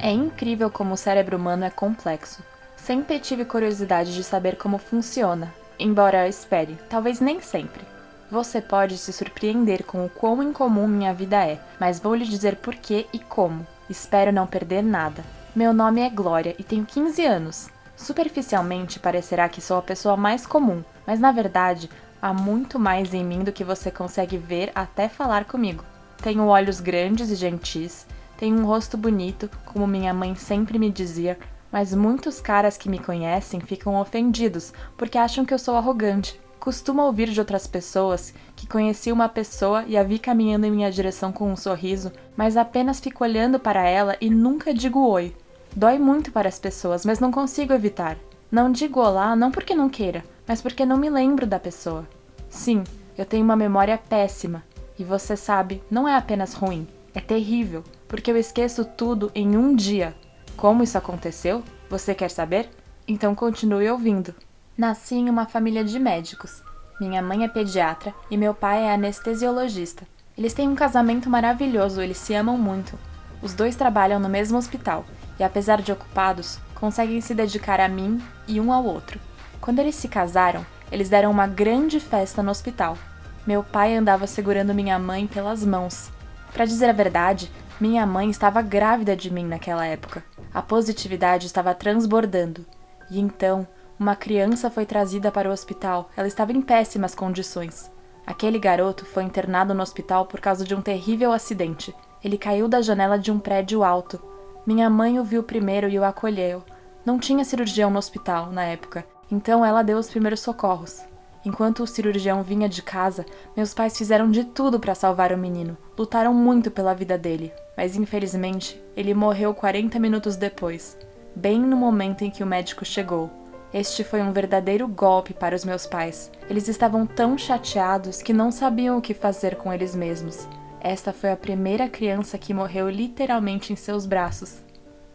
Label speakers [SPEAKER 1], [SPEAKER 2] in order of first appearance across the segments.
[SPEAKER 1] É incrível como o cérebro humano é complexo. Sempre tive curiosidade de saber como funciona, embora eu espere, talvez nem sempre. Você pode se surpreender com o quão incomum minha vida é, mas vou lhe dizer por que e como. Espero não perder nada. Meu nome é Glória e tenho 15 anos. Superficialmente parecerá que sou a pessoa mais comum, mas na verdade há muito mais em mim do que você consegue ver até falar comigo. Tenho olhos grandes e gentis, tenho um rosto bonito, como minha mãe sempre me dizia, mas muitos caras que me conhecem ficam ofendidos porque acham que eu sou arrogante. Costumo ouvir de outras pessoas que conheci uma pessoa e a vi caminhando em minha direção com um sorriso, mas apenas fico olhando para ela e nunca digo oi. Dói muito para as pessoas, mas não consigo evitar. Não digo olá não porque não queira, mas porque não me lembro da pessoa. Sim, eu tenho uma memória péssima. E você sabe, não é apenas ruim, é terrível, porque eu esqueço tudo em um dia. Como isso aconteceu? Você quer saber? Então continue ouvindo. Nasci em uma família de médicos. Minha mãe é pediatra e meu pai é anestesiologista. Eles têm um casamento maravilhoso, eles se amam muito. Os dois trabalham no mesmo hospital e, apesar de ocupados, conseguem se dedicar a mim e um ao outro. Quando eles se casaram, eles deram uma grande festa no hospital. Meu pai andava segurando minha mãe pelas mãos. Para dizer a verdade, minha mãe estava grávida de mim naquela época. A positividade estava transbordando. E então, uma criança foi trazida para o hospital. Ela estava em péssimas condições. Aquele garoto foi internado no hospital por causa de um terrível acidente. Ele caiu da janela de um prédio alto. Minha mãe o viu primeiro e o acolheu. Não tinha cirurgião no hospital, na época, então ela deu os primeiros socorros. Enquanto o cirurgião vinha de casa, meus pais fizeram de tudo para salvar o menino. Lutaram muito pela vida dele, mas infelizmente, ele morreu 40 minutos depois, bem no momento em que o médico chegou. Este foi um verdadeiro golpe para os meus pais. Eles estavam tão chateados que não sabiam o que fazer com eles mesmos. Esta foi a primeira criança que morreu literalmente em seus braços.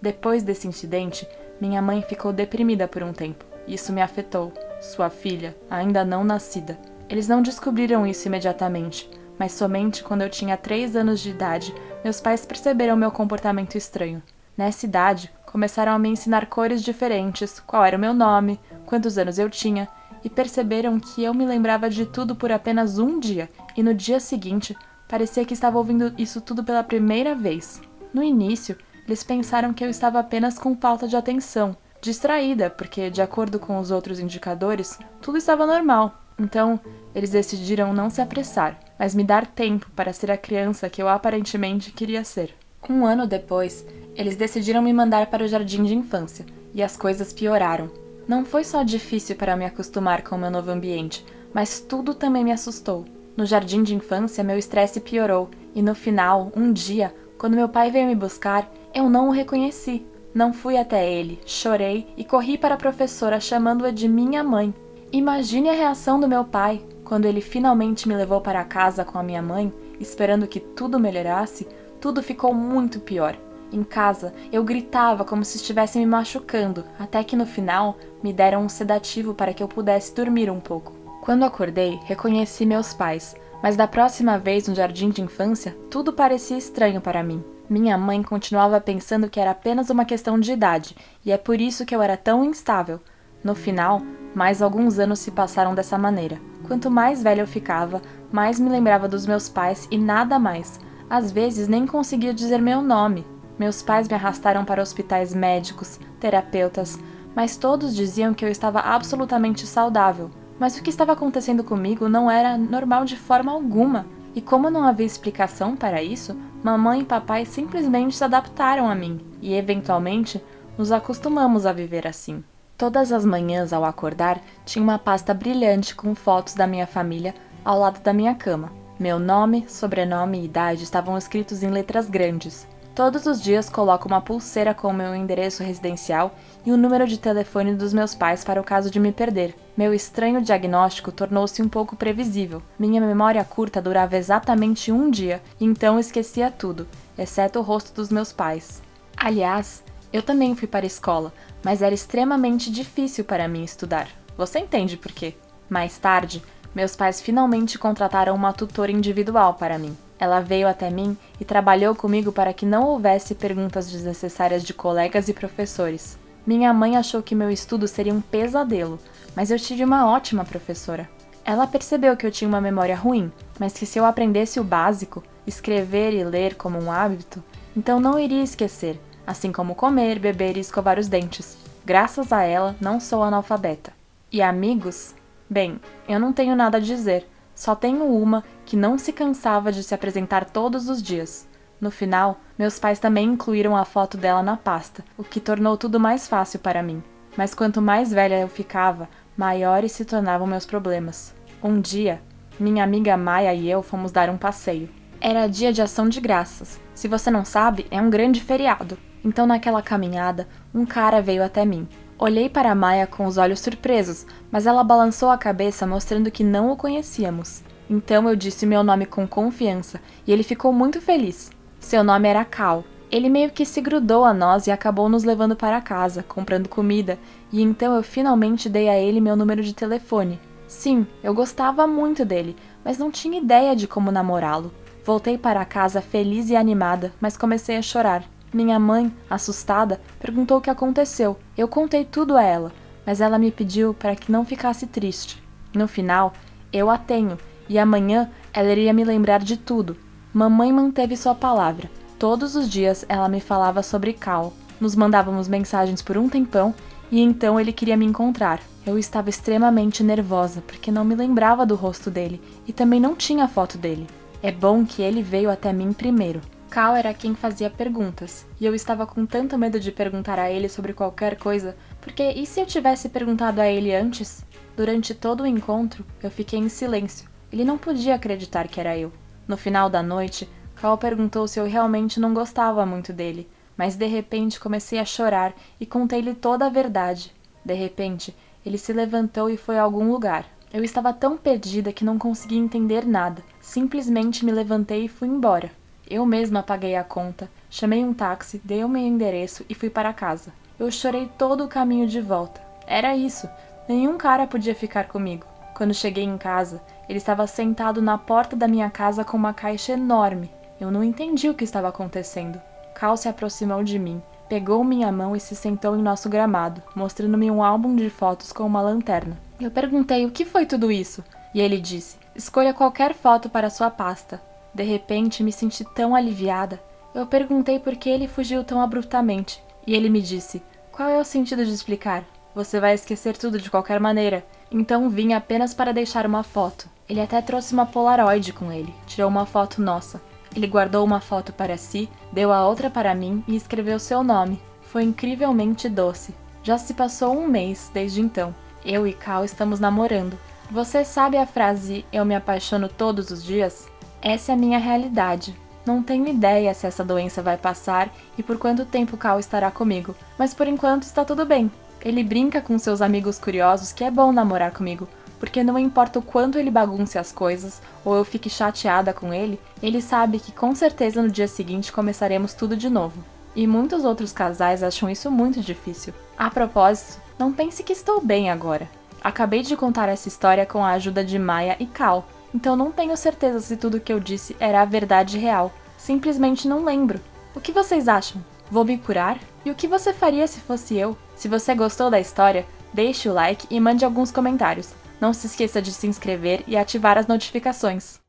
[SPEAKER 1] Depois desse incidente, minha mãe ficou deprimida por um tempo. Isso me afetou. Sua filha, ainda não nascida. Eles não descobriram isso imediatamente, mas somente quando eu tinha 3 anos de idade, meus pais perceberam meu comportamento estranho. Nessa idade, começaram a me ensinar cores diferentes, qual era o meu nome, quantos anos eu tinha, e perceberam que eu me lembrava de tudo por apenas um dia, e no dia seguinte, parecia que estava ouvindo isso tudo pela primeira vez. No início, eles pensaram que eu estava apenas com falta de atenção, distraída, porque, de acordo com os outros indicadores, tudo estava normal. Então, eles decidiram não se apressar, mas me dar tempo para ser a criança que eu aparentemente queria ser. 1 ano depois, eles decidiram me mandar para o jardim de infância, e as coisas pioraram. Não foi só difícil para me acostumar com o meu novo ambiente, mas tudo também me assustou. No jardim de infância, meu estresse piorou, e no final, um dia, quando meu pai veio me buscar, eu não o reconheci. Não fui até ele, chorei e corri para a professora chamando-a de minha mãe. Imagine a reação do meu pai quando ele finalmente me levou para casa com a minha mãe, esperando que tudo melhorasse. Tudo ficou muito pior. Em casa, eu gritava como se estivesse me machucando, até que no final me deram um sedativo para que eu pudesse dormir um pouco. Quando acordei, reconheci meus pais, mas da próxima vez no jardim de infância, tudo parecia estranho para mim. Minha mãe continuava pensando que era apenas uma questão de idade, e é por isso que eu era tão instável. No final, mais alguns anos se passaram dessa maneira. Quanto mais velha eu ficava, mais me lembrava dos meus pais e nada mais. Às vezes nem conseguia dizer meu nome. Meus pais me arrastaram para hospitais médicos, terapeutas, mas todos diziam que eu estava absolutamente saudável. Mas o que estava acontecendo comigo não era normal de forma alguma. E como não havia explicação para isso, mamãe e papai simplesmente se adaptaram a mim. E, eventualmente, nos acostumamos a viver assim. Todas as manhãs, ao acordar, tinha uma pasta brilhante com fotos da minha família ao lado da minha cama. Meu nome, sobrenome e idade estavam escritos em letras grandes. Todos os dias coloco uma pulseira com meu endereço residencial e o número de telefone dos meus pais para o caso de me perder. Meu estranho diagnóstico tornou-se um pouco previsível. Minha memória curta durava exatamente um dia, e então esquecia tudo, exceto o rosto dos meus pais. Aliás, eu também fui para a escola, mas era extremamente difícil para mim estudar. Você entende por quê? Mais tarde, meus pais finalmente contrataram uma tutora individual para mim. Ela veio até mim e trabalhou comigo para que não houvesse perguntas desnecessárias de colegas e professores. Minha mãe achou que meu estudo seria um pesadelo, mas eu tive uma ótima professora. Ela percebeu que eu tinha uma memória ruim, mas que se eu aprendesse o básico, escrever e ler como um hábito, então não iria esquecer, assim como comer, beber e escovar os dentes. Graças a ela, não sou analfabeta. E amigos? Bem, eu não tenho nada a dizer, só tenho uma que não se cansava de se apresentar todos os dias. No final, meus pais também incluíram a foto dela na pasta, o que tornou tudo mais fácil para mim. Mas quanto mais velha eu ficava, maiores se tornavam meus problemas. Um dia, minha amiga Maia e eu fomos dar um passeio. Era dia de Ação de Graças. Se você não sabe, é um grande feriado. Então naquela caminhada, um cara veio até mim. Olhei para Maia com os olhos surpresos, mas ela balançou a cabeça mostrando que não o conhecíamos. Então eu disse meu nome com confiança e ele ficou muito feliz. Seu nome era Cal. Ele meio que se grudou a nós e acabou nos levando para casa, comprando comida, e então eu finalmente dei a ele meu número de telefone. Sim, eu gostava muito dele, mas não tinha ideia de como namorá-lo. Voltei para casa feliz e animada, mas comecei a chorar. Minha mãe, assustada, perguntou o que aconteceu. Eu contei tudo a ela, mas ela me pediu para que não ficasse triste. No final, eu a tenho, e amanhã ela iria me lembrar de tudo. Mamãe manteve sua palavra. Todos os dias ela me falava sobre Cal. Nos mandávamos mensagens por um tempão, e então ele queria me encontrar. Eu estava extremamente nervosa, porque não me lembrava do rosto dele, e também não tinha foto dele. É bom que ele veio até mim primeiro. Cal era quem fazia perguntas, e eu estava com tanto medo de perguntar a ele sobre qualquer coisa, porque e se eu tivesse perguntado a ele antes? Durante todo o encontro, eu fiquei em silêncio. Ele não podia acreditar que era eu. No final da noite, Cal perguntou se eu realmente não gostava muito dele, mas de repente comecei a chorar e contei-lhe toda a verdade. De repente, ele se levantou e foi a algum lugar. Eu estava tão perdida que não conseguia entender nada. Simplesmente me levantei e fui embora. Eu mesma paguei a conta, chamei um táxi, dei o meu endereço e fui para casa. Eu chorei todo o caminho de volta. Era isso. Nenhum cara podia ficar comigo. Quando cheguei em casa, ele estava sentado na porta da minha casa com uma caixa enorme. Eu não entendi o que estava acontecendo. Cal se aproximou de mim, pegou minha mão e se sentou em nosso gramado, mostrando-me um álbum de fotos com uma lanterna. Eu perguntei o que foi tudo isso, e ele disse: escolha qualquer foto para sua pasta. De repente, me senti tão aliviada. Eu perguntei por que ele fugiu tão abruptamente, e ele me disse: qual é o sentido de explicar? Você vai esquecer tudo de qualquer maneira. Então vim apenas para deixar uma foto. Ele até trouxe uma Polaroid com ele, tirou uma foto nossa. Ele guardou uma foto para si, deu a outra para mim e escreveu seu nome. Foi incrivelmente doce. Já se passou um mês desde então. Eu e Cal estamos namorando. Você sabe a frase "eu me apaixono todos os dias"? Essa é a minha realidade. Não tenho ideia se essa doença vai passar e por quanto tempo Cal estará comigo, mas por enquanto está tudo bem. Ele brinca com seus amigos curiosos que é bom namorar comigo, porque não importa o quanto ele bagunce as coisas ou eu fique chateada com ele sabe que com certeza no dia seguinte começaremos tudo de novo. E muitos outros casais acham isso muito difícil. A propósito, não pense que estou bem agora. Acabei de contar essa história com a ajuda de Maia e Cal, então não tenho certeza se tudo o que eu disse era a verdade real. Simplesmente não lembro. O que vocês acham? Vou me curar? E o que você faria se fosse eu? Se você gostou da história, deixe o like e mande alguns comentários. Não se esqueça de se inscrever e ativar as notificações.